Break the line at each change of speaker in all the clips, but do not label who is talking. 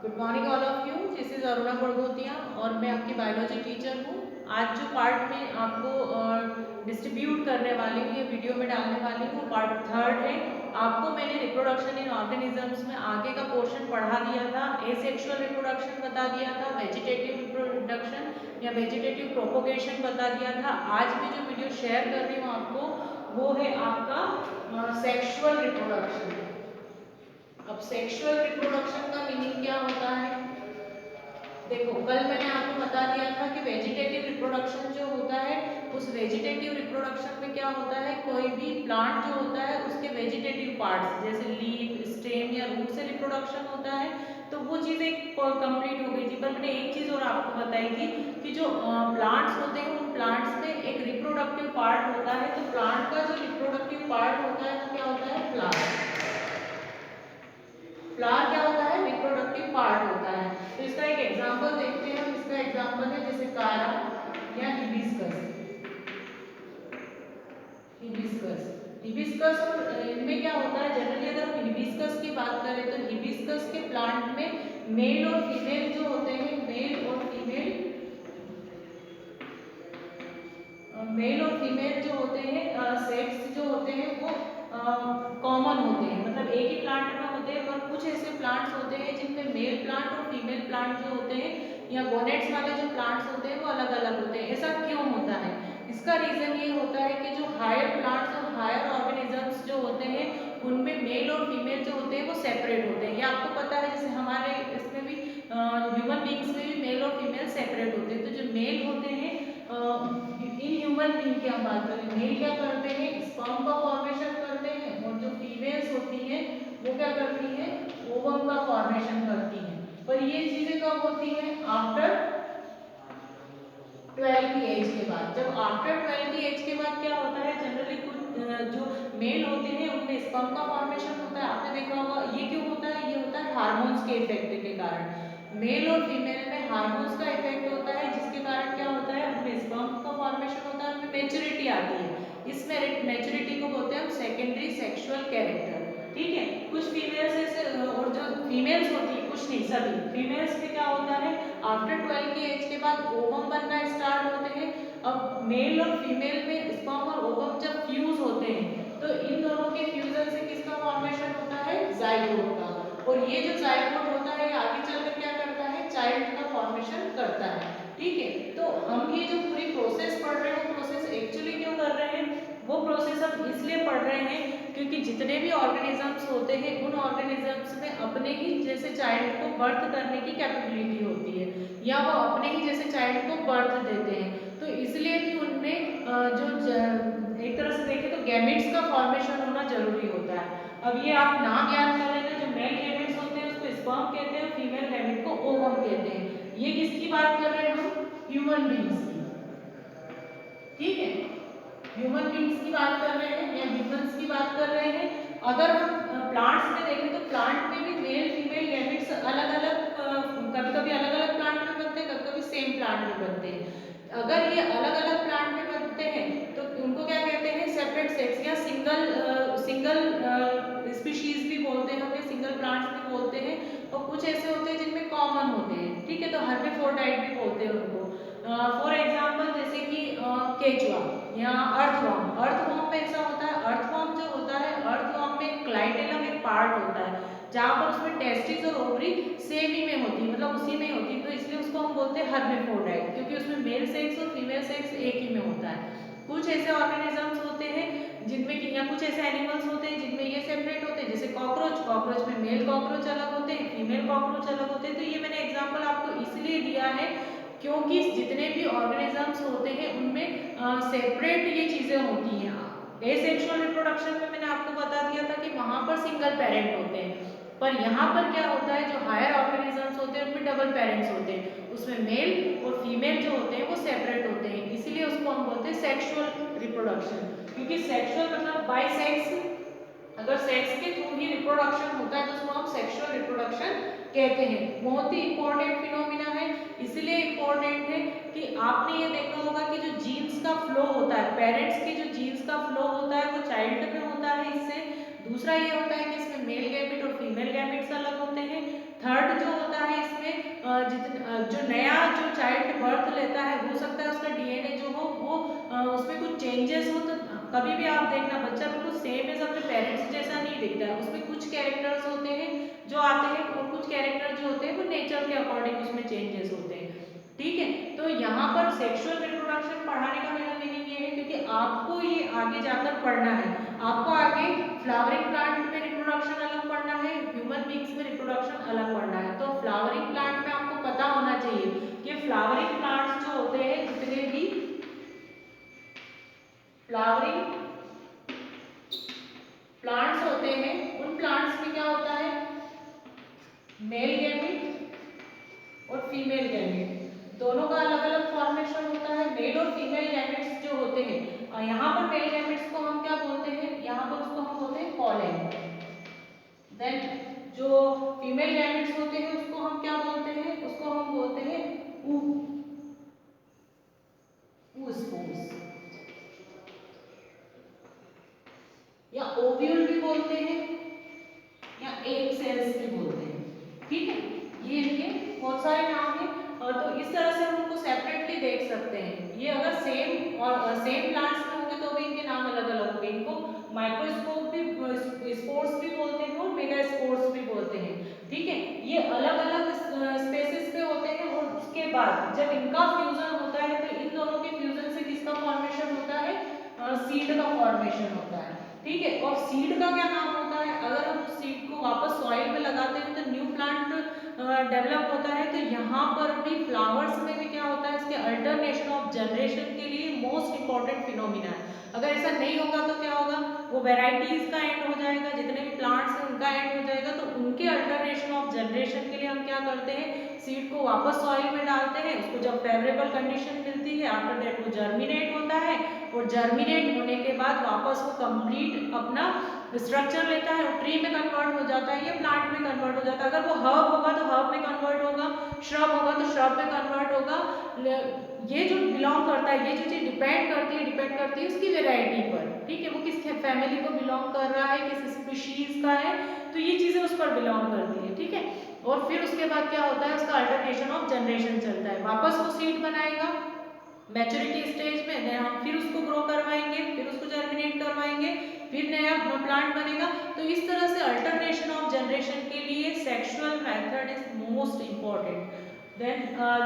Good morning all of you. This is Aruna Badgotia और मैं आपकी बायोलॉजी टीचर हूँ। आज जो पार्ट में आपको डिस्ट्रीब्यूट करने वाली हूँ, ये वीडियो में डालने वाली हूँ, पार्ट थर्ड है। आपको मैंने रिप्रोडक्शन इन ऑर्गेनिजम्स में आगे का पोर्शन पढ़ा दिया था। एसेक्सुअल रिप्रोडक्शन बता दिया था, वेजिटेटिव रिप्रोडक्शन या वेजिटेटिव प्रोपोगेशन बता दिया था। आज मैं जो वीडियो शेयर कर रही हूँ आपको, वो है आपका सेक्सुअल रिप्रोडक्शन। अब सेक्सुअल रिप्रोडक्शन का मीनिंग क्या होता है? देखो, कल मैंने आपको बता दिया था कि वेजिटेटिव रिप्रोडक्शन जो होता है, उस वेजिटेटिव रिप्रोडक्शन में क्या होता है, कोई भी प्लांट जो होता है उसके वेजिटेटिव पार्ट्स जैसे लीफ, स्टेम या रूट से रिप्रोडक्शन होता है। तो वो चीज़ एक कंप्लीट हो गई थी। पर मैंने एक चीज़ और आपको बताई थी कि जो प्लांट्स होते हैं, उन प्लांट्स में एक रिप्रोडक्टिव पार्ट होता है। तो प्लांट का जो रिप्रोडक्टिव पार्ट होता है वो क्या होता है? फ्लावर। फ्लावर क्या होता है? रिप्रोडक्टिव पार्ट होता है। तो इसका एक एग्जांपल देखते हैं हम। इसका एग्जांपल है जैसे कारा या हिबिस्कस। हिबिस्कस हिबिस्कस और इनमें क्या होता है, जनरली अगर हम हिबिस्कस की बात करें तो हिबिस्कस के प्लांट में मेल और फीमेल जो होते हैं, मेल और फीमेल जो होते हैं, सेक्स जो होते हैं वो कॉमन होते हैं, मतलब एक ही प्लांट में होते हैं। और कुछ ऐसे प्लांट्स होते हैं जिनमें मेल प्लांट और फीमेल प्लांट जो होते हैं या गोनेट्स वाले जो प्लांट्स होते हैं वो अलग अलग होते हैं। ऐसा क्यों होता है? इसका रीजन ये होता है कि जो हायर प्लांट्स और हायर ऑर्गेनिजम्स जो होते हैं, उनमें मेल और फीमेल जो होते हैं वो सेपरेट होते हैं। ये आपको पता है, जैसे हमारे इसमें भी ह्यूमन बींग्स में भी मेल और फीमेल सेपरेट होते हैं। तो जो मेल होते हैं, इन ह्यूमन बीइंग की हम बात करें, मेल क्या करते हैं? स्पर्म का फॉर्मेशन करते हैं। और जो फीमेल्स होती हैं वो क्या करती हैं? ओवम का फॉर्मेशन करती हैं। पर ये चीजें कब होती हैं? आफ्टर 12 की एज के बाद। जब आफ्टर 12 की एज के बाद क्या होता है, जनरली कुछ जो मेल होते हैं उनमें स्पर्म का फॉर्मेशन होता है। आपने देखा होगा। ये क्यों होता है? ये होता है हार्मोन्स के इफेक्ट के कारण। मेल और फीमेल में हार्मोन्स का इफेक्ट होता है, जिसके कारण क्या होता है, उनमें स्पर्म का फॉर्मेशन होता है, उनमें मैच्योरिटी आती है। इस मैच्योरिटी को बोलते हैं हम सेकेंडरी सेक्सुअल कैरेक्टर। ठीक है। कुछ फीमेल्स ऐसे और जो फीमेल्स होती है, कुछ नहीं, सभी फीमेल्स में क्या होता है, आफ्टर 12 की एज के बाद ओवम बनना स्टार्ट होते हैं। अब मेल और फीमेल में स्पर्म और ओवम जब फ्यूज होते हैं तो इन दोनों के फ्यूजन से किसका फॉर्मेशन होता है? जाइगोट का। और ये जो जाइगोट होता है आगे चलकर क्या करता है? चाइल्ड का फॉर्मेशन करता है। ठीक है। तो हम ये जो पूरी प्रोसेस पढ़ रहे हैं, वो प्रोसेस एक्चुअली क्यों कर रहे हैं? वो प्रोसेस हम इसलिए पढ़ रहे हैं क्योंकि जितने भी ऑर्गेनिजम्स होते हैं, उन ऑर्गेनिजम्स में अपने ही जैसे चाइल्ड को बर्थ करने की कैपेबिलिटी होती है, या वो अपने ही जैसे चाइल्ड को बर्थ देते हैं। तो इसलिए भी उनमें एक तरह से देखें तो गैमेट्स का फॉर्मेशन होना जरूरी होता है। अब ये आप नाम याद कर लेना, जो मेल गैमेट्स होते हैं उसको स्पर्म कहते हैं, फीमेल गैमेट को ओवम कहते हैं। ये किसकी बात कर रहे हैं हम? ह्यूमन बींग्स की। ठीक है। ह्यूमन बींग्स की बात कर रहे हैं या ह्यूमंस की बात कर रहे हैं। अगर हम प्लांट्स में देखें तो प्लांट में भी मेल फीमेल गैमेट्स अलग अलग, कभी कभी अलग अलग प्लांट में बनते हैं, कभी कभी सेम प्लांट में बनते हैं। अगर ये अलग अलग प्लांट में बनते हैं तो उनको क्या कहते हैं? सेपरेट सेक्स या सिंगल स्पीशीज भी बोलते हैं, हम सिंगल प्लांट्स भी बोलते हैं। और कुछ ऐसे होते हैं जिनमें कॉमन होते हैं। ठीक है। तो हर्मेफ्रोडाइट भी बोलते हैं उनको। फॉर एग्जाम्पल जैसे कि केचुआ या अर्थवर्म। अर्थवर्म में ऐसा होता है, अर्थवर्म जो होता है, अर्थवर्म में क्लाइटेलम एक पार्ट होता है जहाँ पर उसमें टेस्टिस और ओवरी सेम ही में होती है, मतलब उसी में होती है। तो इसलिए उसको हम बोलते हैं हर्मेफ्रोडाइट, क्योंकि उसमें मेल सेक्स और फीमेल सेक्स एक ही में होता है। कुछ ऐसे ऑर्गेनिजम्स होते हैं जिनमें कि, या कुछ ऐसे एनिमल्स होते हैं जिनमें ये सेपरेट होते हैं, जैसे कॉकरोच। कॉकरोच में मेल कॉकरोच अलग होते हैं, फीमेल कॉकरोच अलग होते हैं। तो ये मैंने एग्जाम्पल आपको इसलिए दिया है क्योंकि जितने भी ऑर्गेनिजम्स होते हैं उनमें सेपरेट ये चीजें होती हैं। एसेक्सुअल रिप्रोडक्शन में मैंने आपको बता दिया था कि वहां पर सिंगल पेरेंट होते हैं। पर यहाँ पर क्या होता है, जो हायर ऑर्गेनिजम्स होते हैं उनमें डबल पेरेंट्स होते हैं, उसमें मेल और फीमेल जो होते हैं वो सेपरेट होते हैं। इसीलिए उसको हम बोलते हैं सेक्सुअल रिप्रोडक्शन। क्योंकि सेक्सुअल मतलब बाय सेक्स, अगर सेक्स के थ्रू ही रिप्रोडक्शन होता है तो उसको हम सेक्सुअल रिप्रोडक्शन कहते हैं। बहुत ही इंपॉर्टेंट फिनोमिना है। इसलिए इंपॉर्टेंट है कि आपने ये देखा होगा कि जो जीन्स का फ्लो होता है, पेरेंट्स के जो जीन्स का फ्लो होता है वो चाइल्ड में होता है। इससे दूसरा ये होता है कि इसमें मेल गैमेट और फीमेल गैमेट्स अलग होते हैं। थर्ड जो होता है जो नया जो चाइल्ड बर्थ लेता है, हो सकता है उसका डीएनए जो हो वो उसमें कुछ चेंजेस हो, तो कभी भी आप देखना बच्चा बिल्कुल सेम एज अपने पेरेंट्स जैसा नहीं दिखता है, उसमें कुछ कैरेक्टर्स होते हैं जो आते हैं और कुछ कैरेक्टर जो होते हैं वो नेचर के अकॉर्डिंग उसमें चेंजेस होते हैं। ठीक है, तो यहाँ पर सेक्सुअल रिप्रोडक्शन पढ़ाने का मेरा मीनिंग ये है क्योंकि आपको ये आगे जाकर पढ़ना है, आपको आगे फ्लावरिंग प्लांट में रिप्रोडक्शन अलग पढ़ना है, ह्यूमन बींग्स में रिप्रोडक्शन अलग पढ़ना है। तो फ्लावरिंग प्लांट में आपको पता होना चाहिए कि फ्लावरिंग प्लांट्स जो होते हैं, जितने भी फ्लावरिंग प्लांट्स होते हैं उन प्लांट्स में क्या होता है, मेल गैमेट और फीमेल गैमेट दोनों का अलग अलग फॉर्मेशन होता है। मेल और फीमेल गैमेट्स जो होते हैं, यहाँ पर मेल गैमेट्स को हम क्या बोलते हैं, यहाँ पर उसको हम बोलते हैं पॉलन। देन जो फीमेल गैमेट्स होते हैं उसको हम क्या बोलते हैं, उसको हम बोलते हैं oospores या ओव्यूल भी बोलते हैं या एग सेल्स भी बोलते हैं। ठीक है, ये इनके बहुत सारे नाम हैं, और तो इस तरह से हम उनको सेपरेटली देख सकते हैं। ये अगर सेम और सेम प्लांट्स में होंगे तो भी इनके नाम अलग अलग होंगे, इनको माइक्रोस्कोप भी स्पोर्स भी बोलते हैं और मेगा स्पोर्स भी बोलते हैं। ठीक है, ये अलग अलग स्पेसिस पे होते हैं और उसके बाद जब इनका फ्यूजन होता है तो इन दोनों के फ्यूजन से किसका फॉर्मेशन होता है, सीड का फॉर्मेशन होता है। ठीक है, और सीड का क्या नाम होता है, अगर हम सीड को वापस सॉइल में लगाते हैं तो न्यू प्लांट डेवलप होता है। तो यहाँ पर भी फ्लावर्स में भी क्या होता है, इसके अल्टरनेशन ऑफ जनरेशन के लिए मोस्ट इंपॉर्टेंट फिनोमिना है। अगर ऐसा नहीं होगा तो क्या होगा, वो वेराइटीज का एंड हो जाएगा, जितने भी प्लांट्स हैं उनका एंड हो जाएगा। तो उनके अल्टरनेशन ऑफ जनरेशन के लिए हम क्या करते हैं, सीड को वापस सॉइल में डालते हैं, उसको जब फेवरेबल कंडीशन मिलती है आफ्टर दैट वो जर्मिनेट होता है, और जर्मिनेट होने के बाद वापस वो कंप्लीट अपना स्ट्रक्चर लेता है और ट्री में कन्वर्ट हो जाता है या प्लांट में कन्वर्ट हो जाता है। अगर वो हर्ब होगा तो हर्ब में कन्वर्ट होगा, श्रब होगा तो श्रब में कन्वर्ट होगा। ये जो बिलोंग करता है, ये जो चीज डिपेंड करती है उसकी वेराइटी पर। ठीक है, वो किस फैमिली को बिलोंग कर रहा है, किस स्पीशीज का है, तो ये चीजें उस पर बिलोंग करती है। ठीक है, और फिर उसके बाद क्या होता है, उसका अल्टरनेशन ऑफ जनरेशन चलता है, वापस वो सीड बनाएगा मैच्योरिटी स्टेज में, हम फिर उसको ग्रो करवाएंगे, फिर उसको जर्मिनेट करवाएंगे, फिर नया प्लांट बनेगा। तो इस तरह से अल्टरनेशन ऑफ जनरेशन के लिए sexual method is most important. Then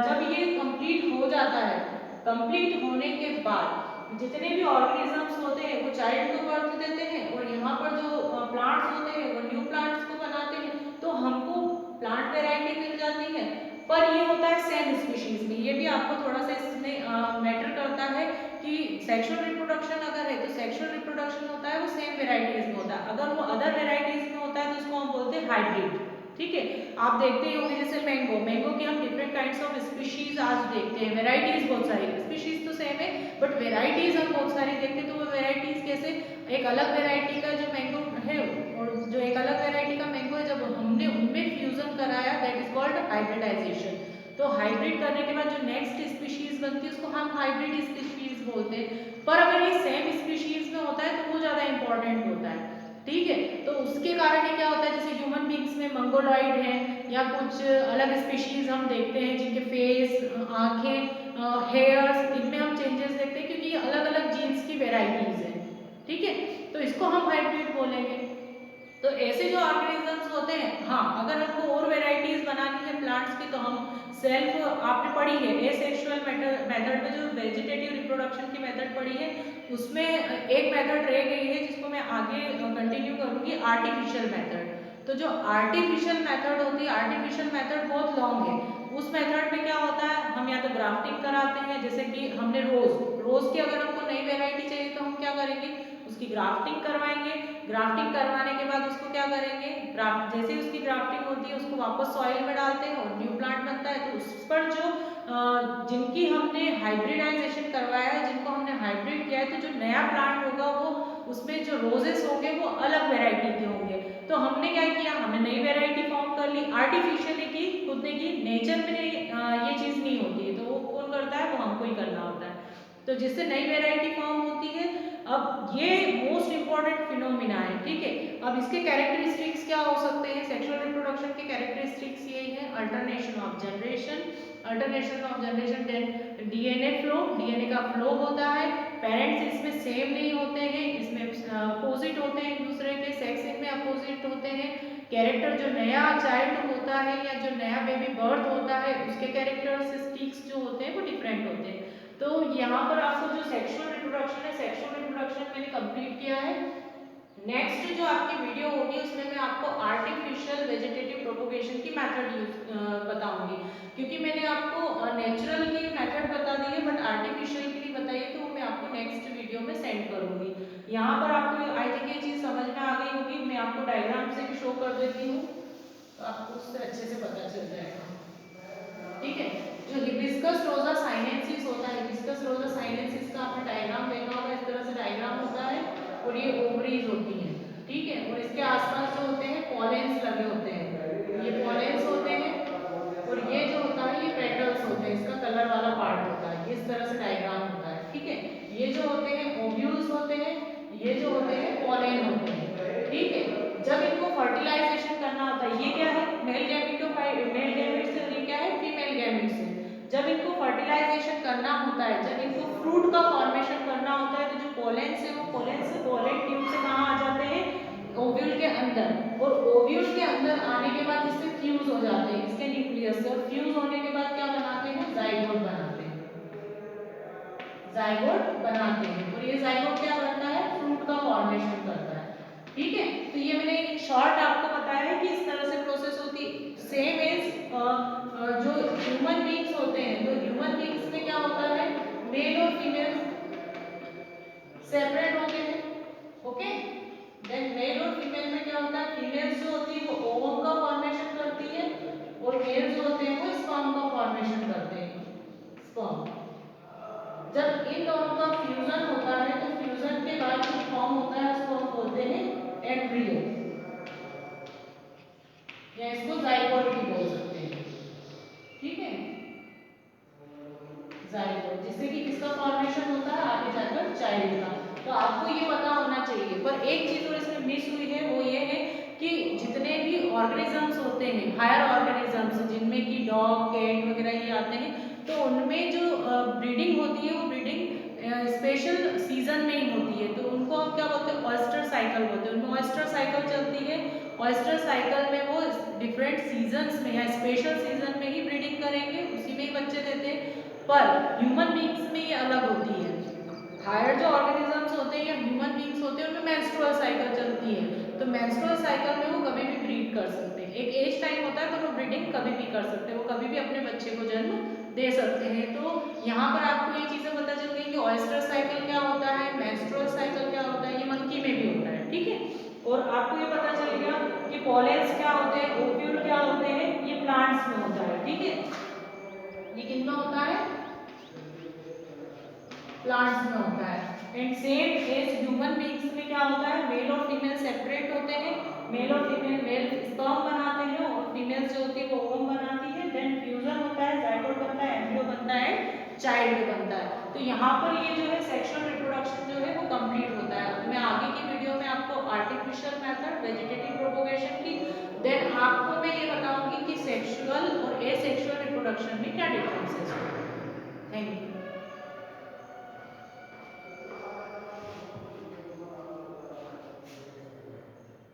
जब ये कंप्लीट हो जाता है, कंप्लीट होने के बाद जितने भी ऑर्गेनिजम्स होते हैं वो चाइल्ड को बर्थ देते हैं, और यहाँ पर जो प्लांट्स होते हैं वो न्यू प्लांट्स को बनाते हैं। तो हमको प्लांट वेराइटी मिल जाती है, पर ये होता है सेम स्पीशीज में। ये भी आपको थोड़ा सा इसमें मैटर करता है कि सेक्सुअल रिप्रोडक्शन अगर है तो सेक्सुअल रिप्रोडक्शन होता है वो सेम वेराइटीज में होता है, अगर वो अदर वेराइटीज में होता है तो उसको हम बोलते हैं हाइब्रिड। ठीक है, आप देखते ही होंगे जैसे मैंगो की हम डिफरेंट काइंड्स ऑफ स्पीशीज आज देखते हैं, वेराइटीज बहुत सारी, स्पीशीज तो सेम है बट वेराइटीज हम बहुत सारी देखते हैं। तो वो वेराइटीज कैसे, एक अलग वेराइटी का जो मैंगो है और जो एक अलग वेराइटी का मैंगो है, जब हमने उनमें फ्यूजन कराया दैट इज कॉल्ड हाइब्रिडाइजेशन। तो हाइब्रिड करने के बाद जो नेक्स्ट स्पीशीज बनती है उसको हम हाइब्रिड स्पीशीज बोलते हैं। पर अगर ये सेम स्पीशीज में होता है तो वो ज्यादा इंपॉर्टेंट होता है। ठीक है, तो उसके कारण ही क्या होता है, जैसे ह्यूमन बींग्स में मंगोलॉइड है या कुछ अलग स्पीशीज हम देखते हैं जिनके फेस, आंखें, हेयर्स, इनमें हम चेंजेस देखते हैं क्योंकि ये अलग अलग जीन्स की वेराइटीज है। ठीक है, तो इसको हम हाइब्रिड बोलेंगे। तो ऐसे जो ऑर्गेनिजम्स होते हैं, हाँ अगर हमको और वेराइटीज बनानी है प्लांट्स की तो हम सेल्फ, आपने पढ़ी है एसेक्सुअल मेथड में जो वेजिटेटिव रिप्रोडक्शन की मेथड पढ़ी है, उसमें एक मेथड रह गई है जिसको मैं आगे कंटिन्यू करूंगी, आर्टिफिशियल मेथड। तो जो आर्टिफिशियल मेथड होती है, आर्टिफिशियल मेथड बहुत लॉन्ग है। उस मेथड में क्या होता है, हम या तो ग्राफ्टिंग कराते हैं, जैसे कि हमने रोज की अगर हमको नई वेराइटी चाहिए तो हम क्या करेंगे, उसकी ग्राफ्टिंग करवाएंगे। ग्राफ्टिंग करवाने के बाद उसको क्या करेंगे, जैसे उसकी ग्राफ्टिंग होती है उसको वापस सॉइल में डालते हैं और न्यू प्लांट बनता है। तो उस पर जो जिनकी हमने हाइब्रिडाइजेशन करवाया है, जिनको हमने हाइब्रिड किया है, तो जो नया प्लांट होगा वो उसमें जो रोजेस होंगे वो अलग वेराइटी के होंगे। तो हमने क्या किया, हमने नई वेराइटी फॉर्म कर ली, आर्टिफिशियली की, खुद ने की, नेचर में ये चीज नहीं होती है, तो वो कौन करता है, वो हमको ही करना होता है। तो जिससे नई वेराइटी फॉर्म होती है। अब ये मोस्ट इंपॉर्टेंट फिनोमिना है। ठीक है, अब इसके कैरेक्टरिस्टिक्स क्या हो सकते हैं। सेक्सुअल रिप्रोडक्शन के कैरेक्टरिस्टिक्स ये है, alternation of generation, then DNA flow, DNA का फ्लो होता है, पेरेंट्स इसमें सेम नहीं होते हैं, इसमें अपोजिट होते हैं एक दूसरे के, सेक्स इनमें अपोजिट होते हैं, कैरेक्टर जो नया चाइल्ड होता है या जो नया बेबी बर्थ होता है उसके कैरेक्टरिस्टिक्स जो होते हैं वो डिफरेंट होते हैं। तो यहाँ पर आपको जो सेक्सुअल रिप्रोडक्शन है, सेक्सुअल रिप्रोडक्शन मैंने कंप्लीट किया है। नेक्स्ट जो आपकी वीडियो होगी उसमें मैं आपको आर्टिफिशियल वेजिटेटिव प्रोपोगेशन की मेथड बताऊंगी, क्योंकि मैंने आपको नेचुरल की मेथड बता दी है बट आर्टिफिशियल की नहीं बताई है, तो वो मैं आपको नेक्स्ट वीडियो में सेंड करूंगी। यहाँ पर आपको आई थिंक ये चीज समझ में आ गई होगी, मैं आपको डायग्राम से भी शो कर देती हूँ तो आपको उससे अच्छे से पता चल जाएगा। ठीक है, जो हिबिस्कस रोजा साइनेंसिस होता है, हिबिस्कस रोजा साइनेंसिस का आपने डायग्राम देखा होगा, इस तरह से डायग्राम होता है और ये ओवरीज होती हैं। ठीक है, और इसके आसपास जो होते हैं पॉलेंस लगे होते हैं, ये पॉलेंस होते हैं और ये जो होता है ये पेटल्स होते हैं, इसका कलर वाला पार्ट होता है, इस तरह से डायग्राम होता है। ठीक है, ये जो होते हैं ओव्यूल्स होते हैं, ये जो होते हैं पॉलेन होते हैं। ठीक है, जब इनको फर्टिलाइजेशन करना होता है, ये क्या है मेल गैमेटोफाइट, मेल गैमेट्स से, ये क्या है फीमेल गैमेट्स से। जब इनको फर्टिलाइजेशन करना होता है, जब इनको फ्रूट का फॉर्मेशन करना होता है, तो जो पोलेंस है वो पोलेंस पोलेन ट्यूब से कहाँ आ जाते हैं, ओव्यूल के अंदर, और ओव्यूल के अंदर आने के बाद इससे फ्यूज हो जाते हैं इसके न्यूक्लियस से, और फ्यूज होने के बाद क्या बनाते हैं, जाइगोट बनाते हैं, जाइगोट बनाते हैं, और ये जाइगोट क्या करता है, फ्रूट का फॉर्मेशन करता है। ठीक है, तो ये मैंने एक शॉर्ट आपको बताया है कि इस तरह से प्रोसेस होती है। सेम एज जो ह्यूमन बींग्स होते हैं, तो ह्यूमन बींग्स में क्या होता है, मेल और फीमेल सेपरेट होते हैं। ओके, देन मेल और फीमेल में क्या होता है, फीमेल्स जो होती है वो ओवम का फॉर्मेशन करती है और मेल जो होते हैं वो स्पर्म का फॉर्मेशन करते हैं, स्पर्म। जब इन दोनों का फ्यूजन होता है तो फ्यूजन के बाद जो फॉर्म होता है उसको हम बोलते हैं एम्ब्रियो, या इसको जाइगोट भी बोल सकते हैं। ठीक है, जाइगोट, जिससे कि किसका फॉर्मेशन होता है, आगे जाकर चाइल्ड का। तो आपको ये पता होना चाहिए, पर एक चीज और इसमें मिस हुई है, वो ये है कि जितने भी ऑर्गेनिजम्स होते हैं, हायर ऑर्गेनिजम्स जिनमें कि डॉग कैट वगैरह ये आते हैं, तो उनमें जो ब्रीडिंग होती है वो ब्रीडिंग स्पेशल सीजन में ही होती है, तो उनको हम क्या बोलते हैं, ऑयस्टर साइकिल बोलते हैं, उनमें ऑयस्टर साइकिल चलती है। ऑयस्टर साइकिल में वो डिफरेंट सीजन्स में या स्पेशल सीजन में ही ब्रीडिंग करेंगे, उसी में ही बच्चे देते हैं। पर ह्यूमन बींग्स में ये अलग होती है, हायर जो ऑर्गेनिजम्स होते हैं या ह्यूमन बींग्स होते हैं उनमें मेंस्ट्रुअल साइकिल चलती है, तो मेंस्ट्रुअल साइकिल में वो कभी भी ब्रीड कर सकते हैं, एक एज टाइम होता है पर वो ब्रीडिंग कभी भी कर सकते हैं, वो कभी भी अपने बच्चे को जन्म दे सकते हैं। तो यहाँ पर आपको ये चीजें पता चल गई कि ऑयस्टर साइकिल क्या होता है, मेंस्ट्रुअल साइकिल क्या होता है, ये मंकी में भी होता है। ठीक है, और आपको ये पता चल गया कि पॉलेंस क्या होते हैं, ओव्यूल क्या होते हैं, ये प्लांट्स में होता है। ठीक है, ये किन में होता है, प्लांट्स में होता है। And same as human beings में क्या होता है, मेल और फीमेल सेपरेट होते हैं, मेल और फीमेल, मेल स्पर्म बनाते हैं और फीमेल जो होती है वो ओवम बनाती है, देन फ्यूजन होता है, जाइगोट बनता है, एम्ब्रियो बनता है, चाइल्ड बनता है। तो यहाँ पर ये जो है सेक्सुअल रिप्रोडक्शन जो है वो कंप्लीट होता है। मैं आगे की वीडियो में आपको आर्टिफिशियल मेथड, वेजिटेटिव प्रोपोगेशन की, देन आपको मैं ये बताऊंगी कि सेक्सुअल और एसेक्सुअल रिप्रोडक्शन में क्या डिफरेंसेस है।